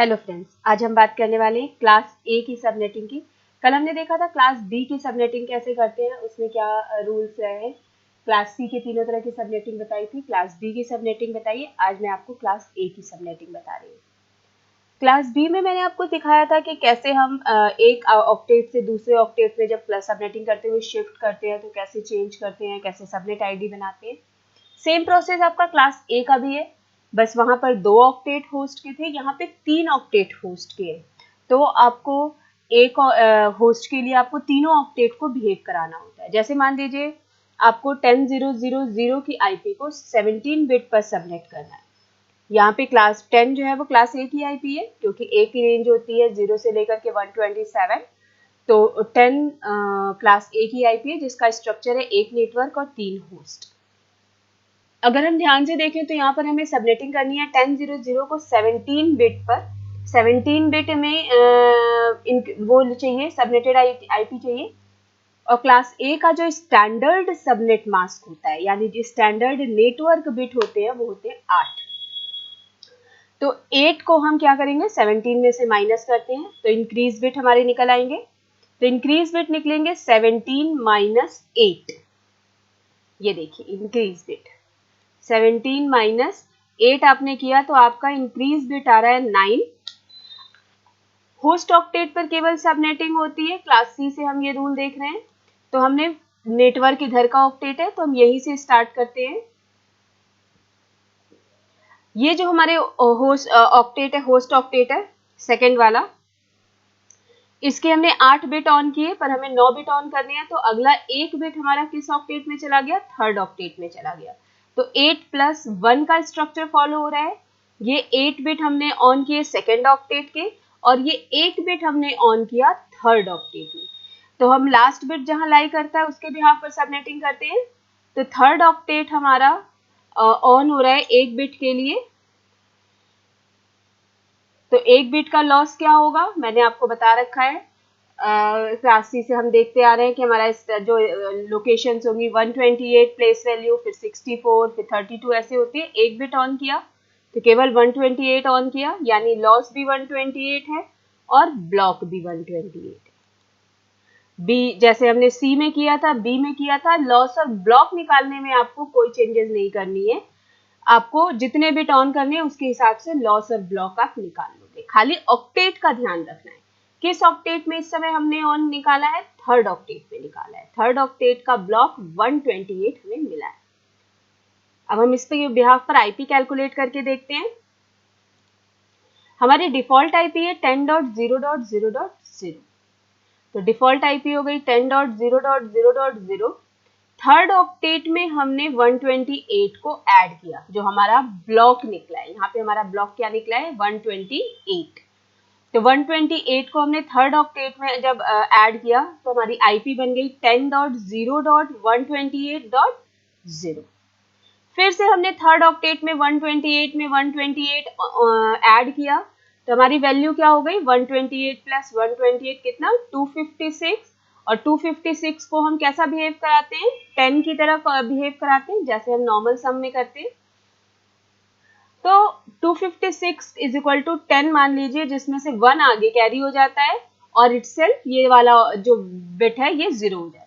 Hello friends, आज हम बात करने वाले हैं क्लास ए की सबनेटिंग की। कल हमने देखा था क्लास बी की सबनेटिंग कैसे करते हैं, उसमें क्या रूल्स रहे। क्लास सी के तीनों तरह की सबनेटिंग बताई थी, क्लास बी की सबनेटिंग बताइए। आज मैं आपको क्लास ए की सबनेटिंग बता रही हूँ। क्लास बी में मैंने आपको दिखाया था कि कैसे हम एक ऑक्टेट से दूसरे ऑक्टेट में जब सबनेटिंग करते हुए शिफ्ट करते हैं तो कैसे चेंज करते हैं, कैसे सबनेट आईडी बनाते हैं। सेम प्रोसेस आपका क्लास ए का भी है, बस वहां पर 2 ऑक्टेट होस्ट के थे, यहाँ पे 3 ऑक्टेट होस्ट के हैं। तो आपको एक होस्ट के लिए आपको तीनों ऑक्टेट को बिहेव कराना होता है। जैसे मान लीजिए आपको 10000 की आईपी को 17 बिट पर सबनेट करना है। यहाँ पे क्लास 10 जो है वो क्लास ए की आईपी है, क्योंकि ए की रेंज होती है 0 से लेकर के 127। तो 10 क्लास ए की आईपी है, जिसका स्ट्रक्चर है एक नेटवर्क और 3 होस्ट। अगर हम ध्यान से देखें तो यहाँ पर हमें सबनेटिंग करनी है 1000 को 17 बिट पर। 17 बिट में वो चाहिए, सबनेटेड आईपी चाहिए। और क्लास ए का जो स्टैंडर्ड सबनेट मास्क होता है, यानी जो स्टैंडर्ड नेटवर्क बिट होते हैं, वो होते हैं 8। तो 8 को हम क्या करेंगे, 17 में से माइनस करते हैं तो इंक्रीज बिट हमारे निकल आएंगे। तो इंक्रीज बिट निकलेंगे 17 माइनस 8। ये देखिए इंक्रीज बिट 17 माइनस 8 आपने किया तो आपका इंक्रीज बिट आ रहा है 9। होस्ट ऑक्टेट पर केवल सबनेटिंग होती है, क्लास सी से हम ये रूल देख रहे हैं। तो हमने नेटवर्क इधर का ऑक्टेट है तो हम यहीं से स्टार्ट करते हैं। ये जो हमारे होस्ट ऑक्टेट है, होस्ट ऑक्टेट है सेकेंड वाला, इसके हमने 8 बिट ऑन किए, पर हमें 9 बिट ऑन करने हैं। तो अगला एक बिट हमारा किस ऑक्टेट में चला गया, थर्ड ऑक्टेट में चला गया। तो 8 प्लस 1 का स्ट्रक्चर फॉलो हो रहा है। ये 8 बिट हमने ऑन किए सेकेंड ऑक्टेट के, और ये 8 बिट हमने ऑन किया थर्ड ऑक्टेट में। तो हम लास्ट बिट जहां लाई करता है उसके बिहाफ पर सबनेटिंग करते हैं। तो थर्ड ऑक्टेट हमारा ऑन हो रहा है 1 बिट के लिए। तो 1 बिट का लॉस क्या होगा, मैंने आपको बता रखा है। क्लास सी से हम देखते आ रहे हैं कि हमारा जो लोकेशंस होंगी 128 प्लेस वैल्यू, फिर 64, फिर 32 ऐसे होती है। 1 बिट ऑन किया तो केवल 128 ऑन किया, यानी लॉस भी 128 है और ब्लॉक भी 128 है। बी जैसे हमने सी में किया था, बी में किया था, लॉस और ब्लॉक निकालने में आपको कोई चेंजेस नहीं करनी है। आपको जितने बिट ऑन करने हैं उसके हिसाब से लॉस और ब्लॉक आप निकाल लोगे। खाली ऑक्टेट का ध्यान रखना है। किस ऑक्टेट में इस समय हमने ऑन निकाला है, थर्ड ऑक्टेट में निकाला है। थर्ड ऑक्टेट का ब्लॉक 128 हमें मिला है। अब हम इस पे बिहाफ पर आईपी कैलकुलेट करके देखते हैं। हमारी डिफॉल्ट आईपी है 10.0.0.0। तो डिफॉल्ट आईपी हो गई 10.0.0.0। थर्ड ऑक्टेट में हमने 128 को ऐड किया, जो हमारा ब्लॉक निकला है। यहाँ पे हमारा ब्लॉक क्या निकला है, 128। तो 128 को हमने थर्ड ऑक्टेट में जब ऐड किया तो हमारी आईपी बन गई 10.0.128.0। फिर से हमने थर्ड ऑक्टेट में 128 में 128 ऐड किया तो हमारी वैल्यू क्या हो गई, 128 प्लस 128 कितना, 256। और 256 को हम कैसा बिहेव कराते हैं, 10 की तरह बिहेव कराते हैं, जैसे हम नॉर्मल सम में करते हैं। तो 256 इज इक्वल टू 10 मान लीजिए, जिसमें से 1 आगे कैरी हो जाता है और इटसेल्फ ये वाला जो बिट है ये 0 हो जाता है।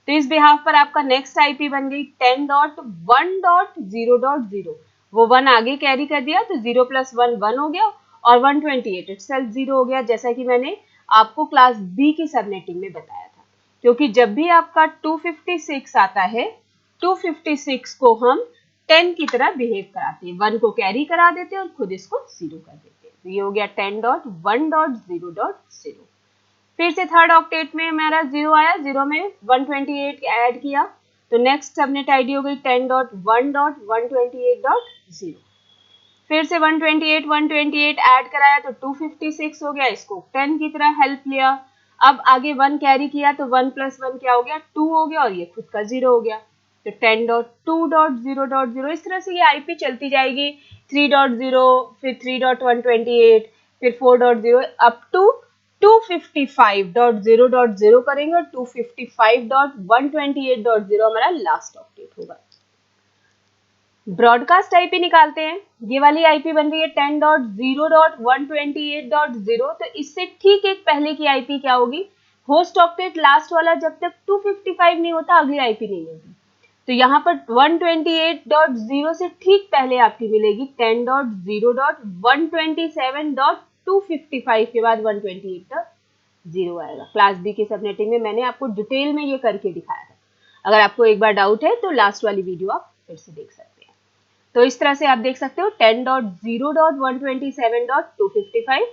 तो इस बिहाफ पर आपका नेक्स्ट आईपी बन गई 10.1.0.0। वो 1 आगे कैरी कर दिया तो 0 प्लस 1 1 हो गया, और 128 इटसेल्फ 0 हो गया, जैसा कि मैंने आपको क्लास बी की सबनेटिंग में बताया था। क्योंकि जब भी आपका 256 आता है, 256 को हम 10 की तरह बिहेव कराते हैं, 1 को कैरी करा देते हैं और खुद इसको 0 कर देते हैं। तो ये हो गया 10.1.0.0। फिर से थर्ड ऑक्टेट में हमारा 0 आया, 0 में 128 ऐड किया तो नेक्स्ट सबनेट आईडी हो गई 10.1.128.0। फिर से 128 ऐड कराया तो 256 हो गया, इसको 10 की तरह हेल्प लिया। अब आगे 1 कैरी किया तो 1 प्लस 1 क्या हो गया, 2 हो गया, और ये खुद का 0 हो गया। तो 10.2.0.0 इस तरह से ये आईपी चलती जाएगी। 3.0, फिर 3.128, फिर 4.0 अप टू 255.0.0 करेंगे, और 255.128.0 हमारा लास्ट ऑक्टेट होगा। ब्रॉडकास्ट आईपी निकालते हैं। ये वाली आईपी बन रही है 10.0.128.0, तो इससे ठीक एक पहले की आईपी क्या होगी, होस्ट ऑक्टेट लास्ट वाला जब तक 255 नहीं होता अगली आईपी नहीं होगी। तो यहाँ पर 128.0 से ठीक पहले आपकी मिलेगी 10.0.127.255 के बाद 128.0 आएगा। क्लास बी की सबनेटिंग में मैंने आपको डिटेल में ये करके दिखाया था। अगर आपको एक बार डाउट है तो लास्ट वाली वीडियो आप फिर से देख सकते हैं। तो इस तरह से आप देख सकते हो 10.0.127.255,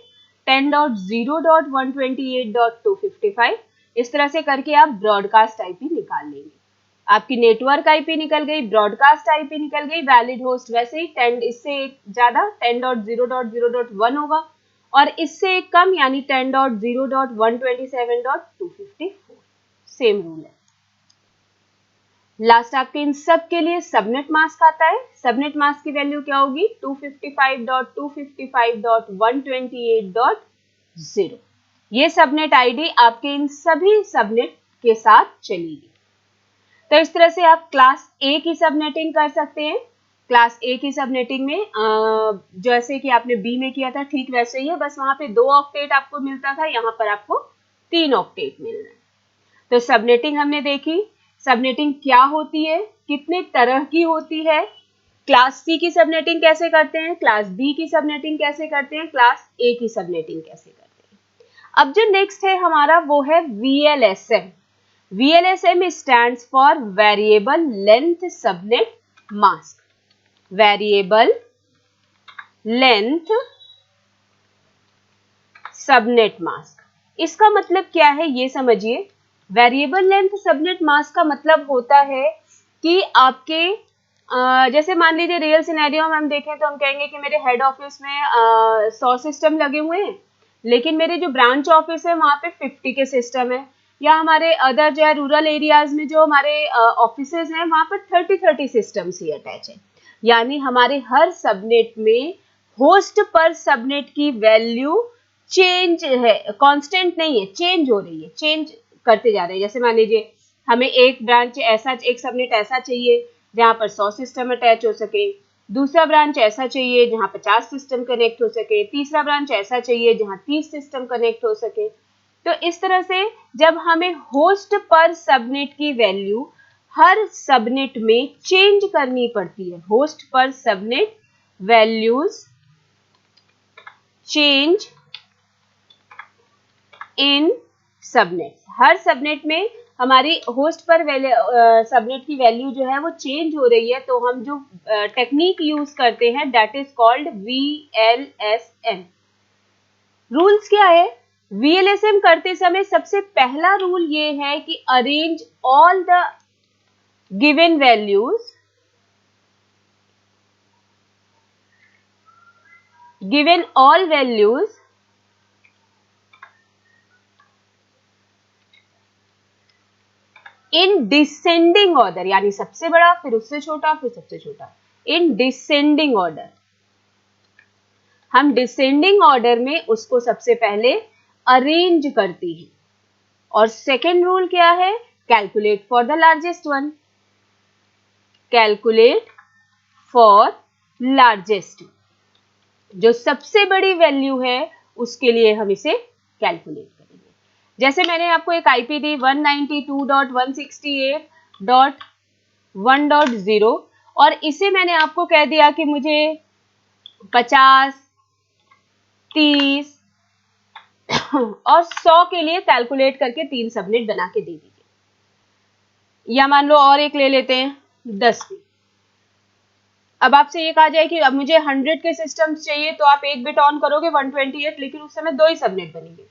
10.0.128.255, इस तरह से करके आप ब्रॉडकास्ट आईपी निकाल लेंगे। आपकी नेटवर्क आईपी निकल गई, ब्रॉडकास्ट आईपी निकल गई, वैलिड होस्ट वैसे ही 10 इससे ज्यादा 10.0.0.1 होगा और इससे एक कम यानी 10.0.127.254। सेम रूल है। लास्ट आपके इन सब के लिए सबनेट मास्क आता है। सबनेट मास्क की वैल्यू क्या होगी, 255.255.128.0। ये सबनेट आईडी आपके इन सभी सबनेट के साथ चलेगी। तो इस तरह से आप क्लास ए की सबनेटिंग कर सकते हैं। क्लास ए की सबनेटिंग में जैसे कि आपने बी में किया था ठीक वैसे ही है, बस वहां पे 2 ऑक्टेट आपको मिलता था, यहाँ पर आपको 3 ऑक्टेट मिल रहा है। तो सबनेटिंग हमने देखी। सबनेटिंग क्या होती है, कितने तरह की होती है, क्लास सी की सबनेटिंग कैसे करते हैं, क्लास बी की सबनेटिंग कैसे करते हैं, क्लास ए की सबनेटिंग कैसे करते हैं। अब जो नेक्स्ट है हमारा वो है VLSM। VLSM stands for variable length subnet mask. Variable length subnet mask, इसका मतलब क्या है ये समझिए। वेरिएबल लेंथ सबनेट मास्क का मतलब होता है कि आपके जैसे मान लीजिए रियल सिनेरियो में हम देखें तो हम कहेंगे कि मेरे हेड ऑफिस में 100 सिस्टम लगे हुए हैं, लेकिन मेरे जो ब्रांच ऑफिस है वहां पे 50 के सिस्टम है, या हमारे अदर जो है रूरल एरियाज में जो हमारे ऑफिसेज हैं वहां पर 30 सिस्टम्स ही अटैच है। यानी हमारे हर सबनेट में होस्ट पर सबनेट की वैल्यू चेंज है, कांस्टेंट नहीं है, चेंज हो रही है, चेंज करते जा रहे हैं। जैसे मान लीजिए हमें एक ब्रांच ऐसा, एक सबनेट ऐसा चाहिए जहां पर 100 सिस्टम अटैच हो सके, दूसरा ब्रांच ऐसा चाहिए जहां 50 सिस्टम कनेक्ट हो सके, तीसरा ब्रांच ऐसा चाहिए जहां 30 सिस्टम कनेक्ट हो सके। तो इस तरह से जब हमें होस्ट पर सबनेट की वैल्यू हर सबनेट में चेंज करनी पड़ती है, host per subnet values change in subnet, her subnet में हमारी होस्ट पर सबनेट की वैल्यू जो है वो चेंज हो रही है, तो हम जो टेक्निक यूज करते हैं that is called VLSM। Rules क्या है, VLSM करते समय सबसे पहला रूल ये है कि arrange all the given values in descending order, यानी सबसे बड़ा फिर उससे छोटा फिर सबसे छोटा, इन डिसेंडिंग ऑर्डर। हम डिसेंडिंग ऑर्डर में उसको सबसे पहले अरेंज करते हैं। और सेकेंड रूल क्या है, calculate for the largest one, calculate for largest, जो सबसे बड़ी वैल्यू है उसके लिए हम इसे कैलकुलेट करेंगे। जैसे मैंने आपको एक आईपी दी 192.168.1.0 और इसे मैंने आपको कह दिया कि मुझे 50, 30 और 100 के लिए कैलकुलेट करके 3 सबनेट बना के दे दीजिए। या मान लो और एक ले लेते हैं 10 की। अब आपसे ये कहा जाए कि अब मुझे 100 के सिस्टम्स चाहिए, तो आप एक बिट ऑन करोगे 128, लेकिन उस समय 2 ही सबनेट बनेंगे।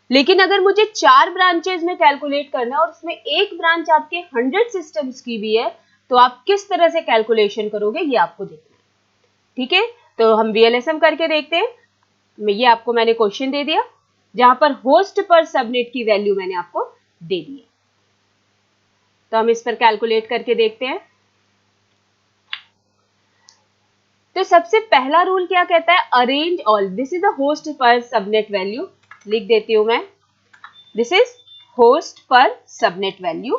लेकिन अगर मुझे 4 ब्रांचेज में कैलकुलेट करना है और उसमें एक ब्रांच आपके 100 सिस्टम्स की भी है, तो आप किस तरह से कैलकुलेशन करोगे ये आपको देखना है। ठीक है, तो हम VLSM करके देखते हैं। ये आपको मैंने क्वेश्चन दे दिया जहां पर होस्ट पर सबनेट की वैल्यू मैंने आपको दे दी है, तो हम इस पर कैलकुलेट करके देखते हैं। तो सबसे पहला रूल क्या कहता है, arrange all, this is the host per subnet value, लिख देती हूं मैं, this is host per subnet value.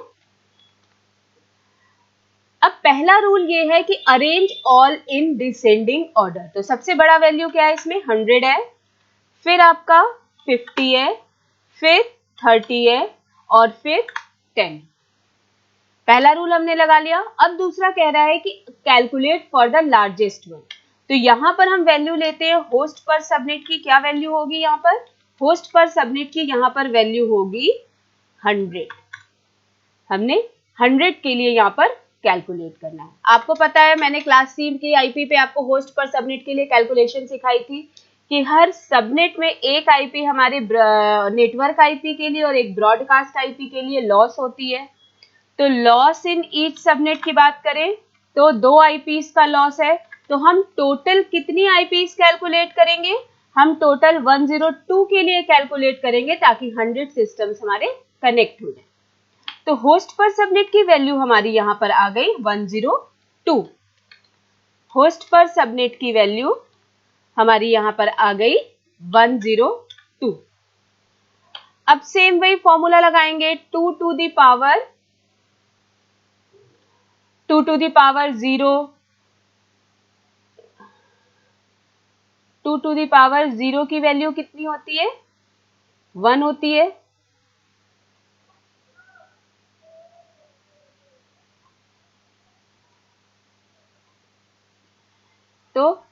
अब पहला रूल ये है कि arrange all in descending order. तो सबसे बड़ा वैल्यू क्या है इसमें, 100 है, फिर आपका 50 है, फिर 30 है और फिर 10। पहला रूल हमने लगा लिया। अब दूसरा कह रहा है कि calculate for the largest one. तो यहां पर हम वैल्यू लेते हैं होस्ट पर सबनेट की। क्या वैल्यू होगी यहाँ पर, होस्ट पर सबनेट की यहाँ पर वैल्यू होगी 100। हमने 100 के लिए यहाँ पर कैलकुलेट करना है। आपको पता है मैंने क्लास सी की आईपी पे आपको होस्ट पर सबनेट के लिए कैलकुलेशन सिखाई थी कि हर सबनेट में एक आईपी हमारे नेटवर्क आईपी के लिए और एक ब्रॉडकास्ट आईपी के लिए लॉस होती है। तो लॉस इन ईच सबनेट की बात करें तो 2 आईपीस का लॉस है। तो हम टोटल कितनी आईपीस कैलकुलेट करेंगे, हम टोटल 102 के लिए कैलकुलेट करेंगे ताकि 100 सिस्टम्स हमारे कनेक्ट हो जाए। तो होस्ट पर सबनेट की वैल्यू हमारी यहां पर आ गई 102। होस्ट पर सबनेट की वैल्यू हमारी यहां पर आ गई 102। अब सेम वही फॉर्मूला लगाएंगे, 2 to the power 0, 2 to the power 0 की वैल्यू कितनी होती है, 1 होती है। तो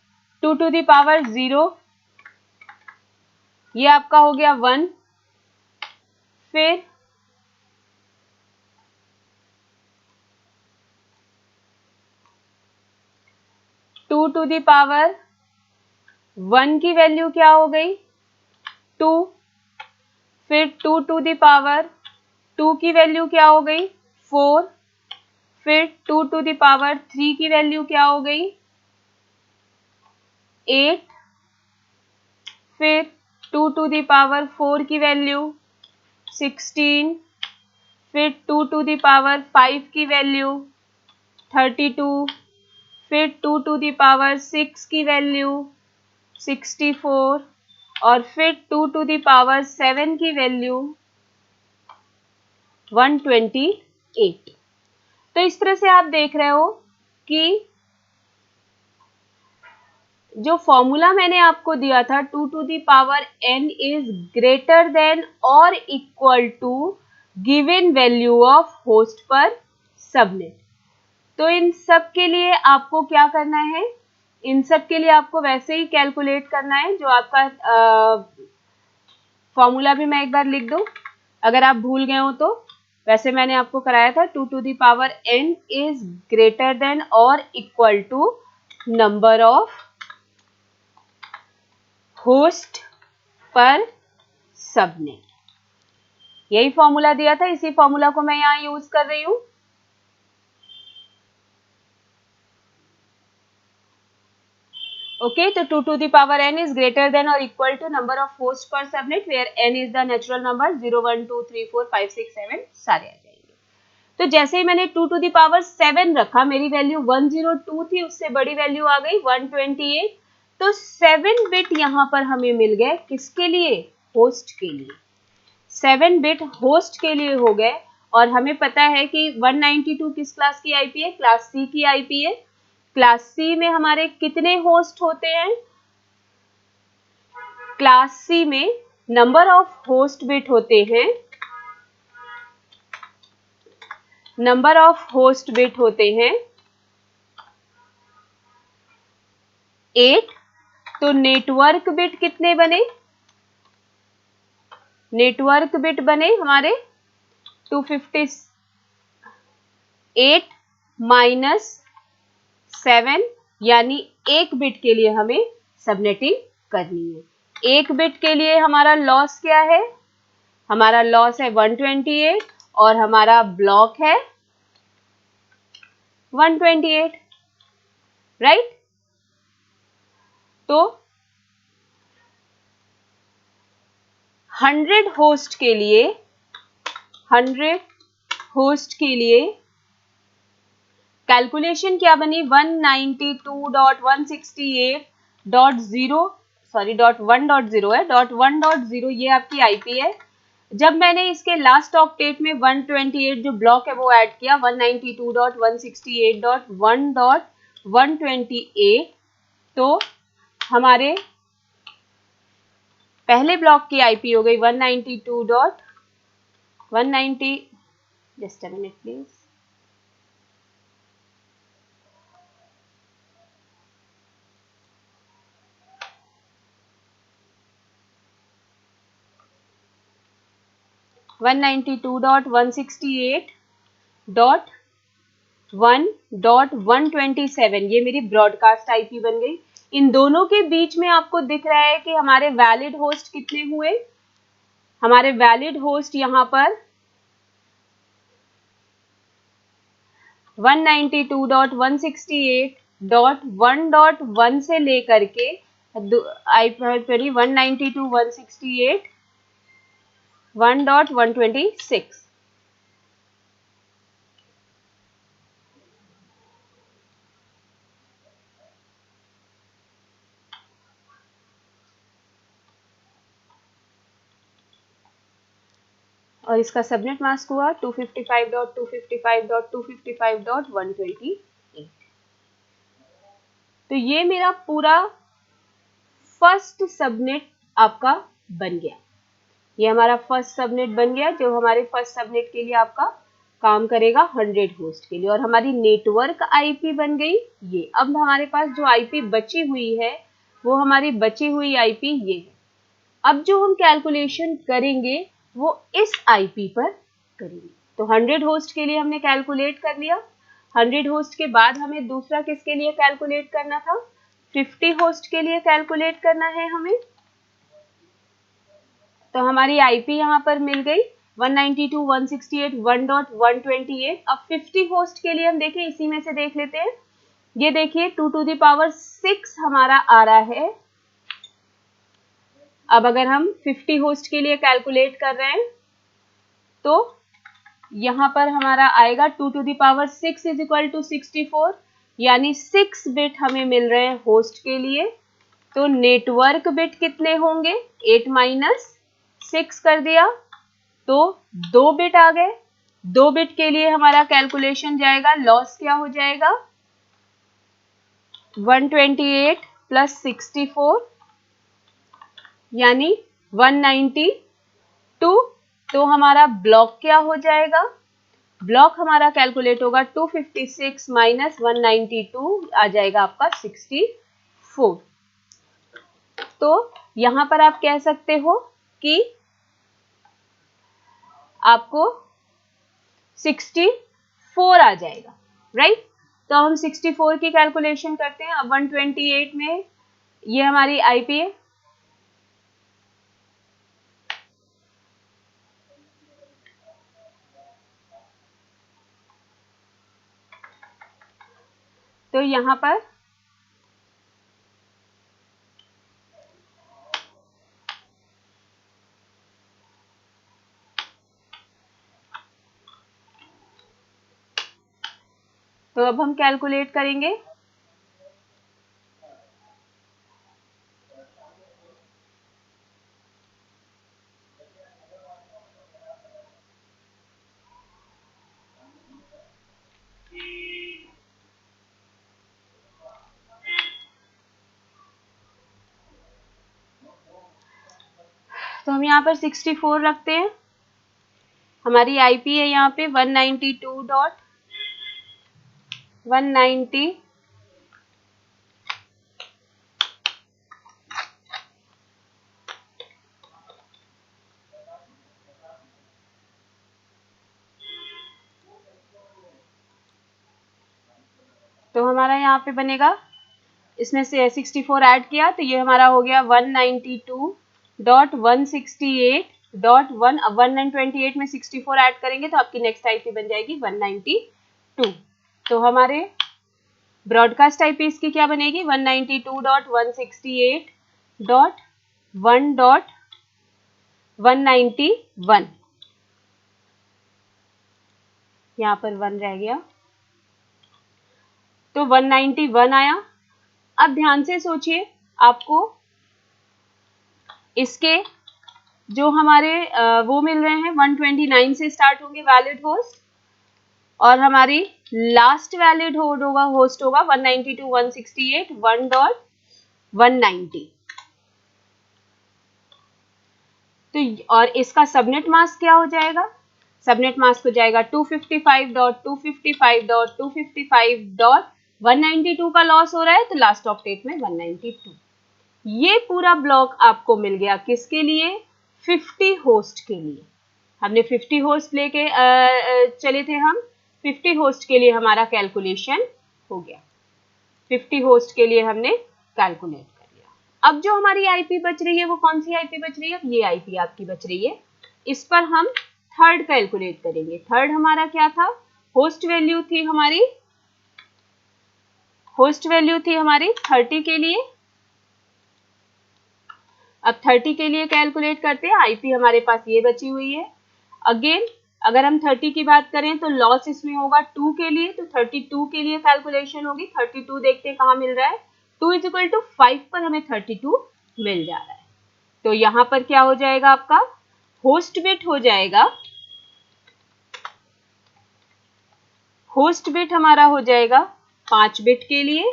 2 टू द पावर 0 ये आपका हो गया 1, फिर 2 टू द पावर 1 की वैल्यू क्या हो गई, 2, फिर 2 टू द पावर 2 की वैल्यू क्या हो गई, 4, फिर 2 टू द पावर 3 की वैल्यू क्या हो गई, 8, फिर 2 टू द पावर 4 की वैल्यू 16, फिर 2 टू द पावर 5 की वैल्यू 32, फिर 2 टू द पावर 6 की वैल्यू 64 और फिर 2 टू द पावर 7 की वैल्यू 128। तो इस तरह से आप देख रहे हो कि जो फॉर्मूला मैंने आपको दिया था 2 to the power n is greater than or equal to given value of host per subnet. तो इन सब के लिए आपको क्या करना है, इन सब के लिए आपको वैसे ही कैलकुलेट करना है। जो आपका फॉर्मूला भी मैं एक बार लिख दूं अगर आप भूल गए हो तो। वैसे मैंने आपको कराया था 2 to the power n is greater than or equal to number of host per subnet. यही फॉर्मूला दिया था, इसी फॉर्मूला को मैं यहां यूज कर रही हूं। ओके, तो 2 to the power n is greater than or equal to number of host per subnet where n is the natural number, 0 1 2 3 4 5 6 7 सारे आ जाएंगे। तो जैसे ही मैंने 2 टू द पावर 7 रखा, मेरी वैल्यू 102 थी, उससे बड़ी वैल्यू आ गई 128। तो 7 बिट यहां पर हमें मिल गए, किसके लिए, होस्ट के लिए। 7 बिट होस्ट के लिए हो गए। और हमें पता है कि 192 किस क्लास की आईपी है, क्लास सी की आईपी है। क्लास सी में हमारे कितने होस्ट होते हैं, क्लास सी में नंबर ऑफ होस्ट बिट होते हैं, नंबर ऑफ होस्ट बिट होते हैं 8। तो नेटवर्क बिट कितने बने, नेटवर्क बिट बने हमारे 258 माइनस 7, यानी एक बिट के लिए हमें सबनेटिंग करनी है। एक बिट के लिए हमारा लॉस क्या है, हमारा लॉस है 128 और हमारा ब्लॉक है 128, राइट। तो 100 होस्ट के लिए, 100 होस्ट के लिए कैलकुलेशन क्या बनी, 192.168.0 सॉरी .1.0 है, .1.0 ये आपकी आईपी है। जब मैंने इसके लास्ट ऑक्टेट में 128 जो ब्लॉक है वो ऐड किया 192.168.1.128, तो हमारे पहले ब्लॉक की आईपी हो गई 192.190, जस्ट अ मिनट प्लीज, 192.168.1.127, ये मेरी ब्रॉडकास्ट आईपी बन गई। इन दोनों के बीच में आपको दिख रहा है कि हमारे वैलिड होस्ट कितने हुए। हमारे वैलिड होस्ट यहाँ पर 192.168.1.1 से लेकर के आई 192.168.1.126। और इसका सबनेट मास्क हुआ 255.255.255.128। तो ये मेरा पूरा फर्स्ट सबनेट आपका बन गया। ये हमारा फर्स्ट सबनेट बन गया जो हमारे फर्स्ट सबनेट के लिए आपका काम करेगा 100 होस्ट के लिए। और हमारी नेटवर्क आईपी बन गई ये। अब हमारे पास जो आईपी बची हुई है वो हमारी बची हुई आईपी ये है। अब जो हम कैलकुलेशन करेंगे वो इस आईपी पर करेंगे। तो 100 होस्ट के लिए हमने कैलकुलेट कर लिया। 100 होस्ट के बाद हमें दूसरा किसके लिए कैलकुलेट करना था, 50 होस्ट के लिए कैलकुलेट करना है हमें। तो हमारी आईपी यहाँ पर मिल गई 192.168.1.128। अब 50 होस्ट के लिए हम देखें, इसी में से देख लेते हैं। ये देखिए 2 to the power 6 हमारा आ रहा है। अब अगर हम 50 होस्ट के लिए कैलकुलेट कर रहे हैं तो यहाँ पर हमारा आएगा 2 to the power 6 is equal to 64, यानी 6 बिट हमें मिल रहे हैं होस्ट के लिए। तो नेटवर्क बिट कितने होंगे, 8 माइनस 6 कर दिया तो 2 बिट आ गए। 2 बिट के लिए हमारा कैलकुलेशन जाएगा, लॉस क्या हो जाएगा 128 प्लस 64 यानी 192। तो हमारा ब्लॉक क्या हो जाएगा, ब्लॉक हमारा कैलकुलेट होगा 256 माइनस 192 आ जाएगा आपका 64। तो यहां पर आप कह सकते हो कि आपको 64 आ जाएगा, राइट। तो हम 64 की कैलकुलेशन करते हैं। अब 128 में ये हमारी आईपी है, तो यहां पर तो अब हम कैलकुलेट करेंगे। तो हम यहाँ पर 64 रखते हैं। हमारी आईपी है यहाँ पे 192.190 तो हमारा यहाँ पे बनेगा, इसमें से 64 ऐड किया तो ये हमारा हो गया 192.168.1। अब 128 में 64 ऐड करेंगे तो आपकी नेक्स्ट आईपी बन जाएगी 192। तो हमारे ब्रॉडकास्ट आईपी इसकी क्या बनेगी 192.168.1.191। यहाँ पर 1 रह गया तो 191 आया। अब ध्यान से सोचिए, आपको इसके जो हमारे वो मिल रहे हैं 129 से स्टार्ट होंगे वैलिड होस्ट, और हमारी लास्ट वैलिड होस्ट होगा 192.168 1.190। तो और इसका सबनेट मास्क क्या हो जाएगा? सबनेट मास्क हो जाएगा 255.255.255.192 का लॉस हो रहा है, तो लास्ट ऑक्टेट में 192। ये पूरा ब्लॉक आपको मिल गया किसके लिए? 50 होस्ट के लिए। हमने 50 होस्ट लेके चले थे हम, 50 होस्ट के लिए हमारा कैलकुलेशन हो गया, 50 होस्ट के लिए हमने कैलकुलेट कर लिया। अब जो हमारी आईपी बच रही है वो कौन सी आईपी बच रही है? ये आईपी आपकी बच रही है, इस पर हम थर्ड कैलकुलेट करेंगे। थर्ड हमारा क्या था? होस्ट वैल्यू थी हमारी 30 के लिए। अब 30 के लिए कैलकुलेट करते हैं, आईपी हमारे पास ये बची हुई है। अगेन अगर हम 30 की बात करें तो लॉस इसमें होगा 2 के लिए, तो 32 के लिए कैलकुलेशन होगी। 32 देखते हैं कहाँ मिल रहा है, 2 = 5 पर हमें 32 मिल जा रहा है। तो यहाँ पर क्या हो जाएगा आपका? होस्ट बिट हो जाएगा, होस्ट बिट हमारा हो जाएगा 5 बिट के लिए,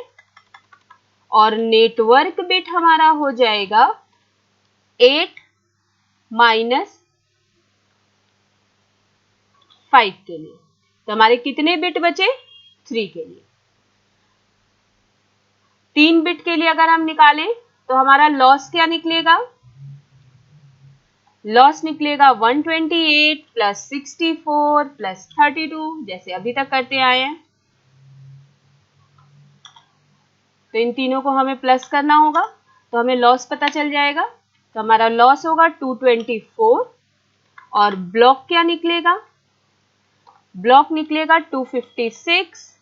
और नेटवर्क बिट हमारा हो जाएगा 8 - 5 के लिए। तो हमारे कितने बिट बचे? 3 के लिए। 3 बिट के लिए अगर हम निकालें तो हमारा लॉस क्या निकलेगा? लॉस निकलेगा 128 + 64 + 32, जैसे अभी तक करते आए हैं। तो इन तीनों को हमें प्लस करना होगा, तो हमें लॉस पता चल जाएगा। तो हमारा लॉस होगा 224, और ब्लॉक क्या निकलेगा? ब्लॉक निकलेगा 256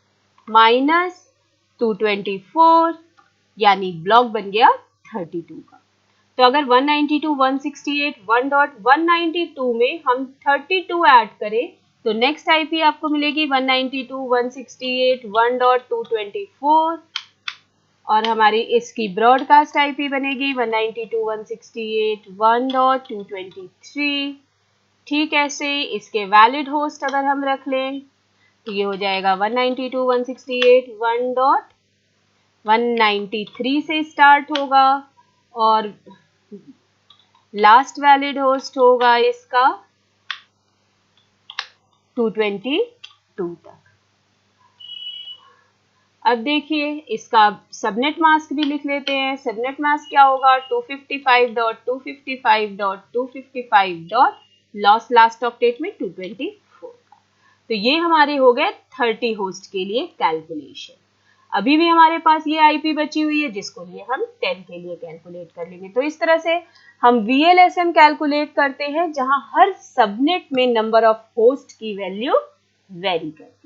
- 224, यानी ब्लॉक बन गया 32 का। तो अगर 192.168 में हम 32 ऐड करें तो नेक्स्ट आईपी आपको मिलेगी 192.168 और हमारी इसकी ब्रॉडकास्ट आईपी बनेगी 192.168 ठीक ऐसे इसके वैलिड होस्ट अगर हम रख लें तो ये हो जाएगा 192.168 से स्टार्ट होगा और लास्ट वैलिड होस्ट होगा इसका 222 तक। अब देखिए इसका सबनेट मास्क भी लिख लेते हैं। सबनेट मास्क क्या होगा? 255.255.255. लॉस लास्ट ऑक्टेट में 224 का। तो ये हमारे हो गए 30 होस्ट के लिए कैलकुलेशन। अभी भी हमारे पास ये आईपी बची हुई है जिसको लिए हम 10 के लिए कैलकुलेट कर लेंगे। तो इस तरह से हम VLSM कैलकुलेट करते हैं जहां हर सबनेट में नंबर ऑफ होस्ट की वैल्यू वेरी करती है।